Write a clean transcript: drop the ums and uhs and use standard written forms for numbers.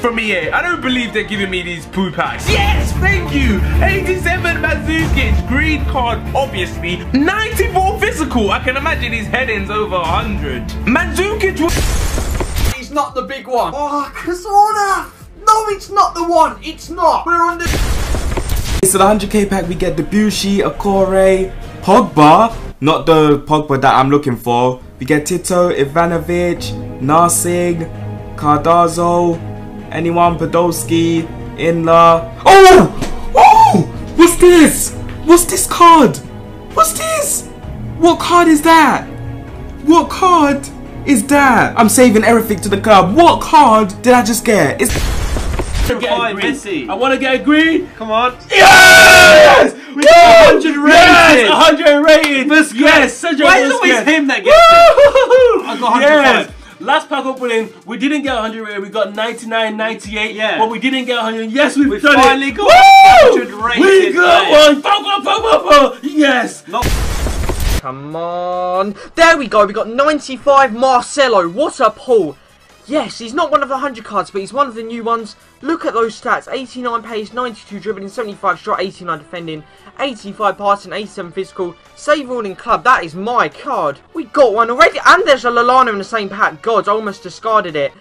from EA. I don't believe they're giving me these poo packs. Yes, thank you. 87 Mandzukic, green card, obviously. 94 physical. I can imagine his heading's over 100. Mandzukic was... He's not the big one. Oh, Cazorla. No, it's not the one. It's not. We're on the... So the 100k pack, we get Debussy, Akore, Pogba. Not the Pogba that I'm looking for. We get Tito, Ivanovic, Narsing, Cardozo, anyone, Podolski, Inla. Oh! Oh! What's this? What's this card? What's this? What card is that? What card is that? I'm saving everything to the club. What card did I just get? It's Messi. I want to get a green. Come on. Yes! We got 100 rated. Yes! 100 rated. Busquets. Yes, Sergio Why is it always Busquets. him that gets it? I got 105. Yes. Last pack opening, we didn't get 100 rated. We got 99, 98. Yeah. But we didn't get 100. Yes, we've We done finally it. got Woo! 100 rated. We got player. one. Pogba. Yes. Come on. There we go. We got 95 Marcelo. What a pull. Yes, he's not one of the 100 cards, but he's one of the new ones. Look at those stats. 89 pace, 92 dribbling, 75 shot, 89 defending, 85 passing, 87 physical. Save all in club. That is my card. We got one already. And there's a Lallana in the same pack. God, I almost discarded it.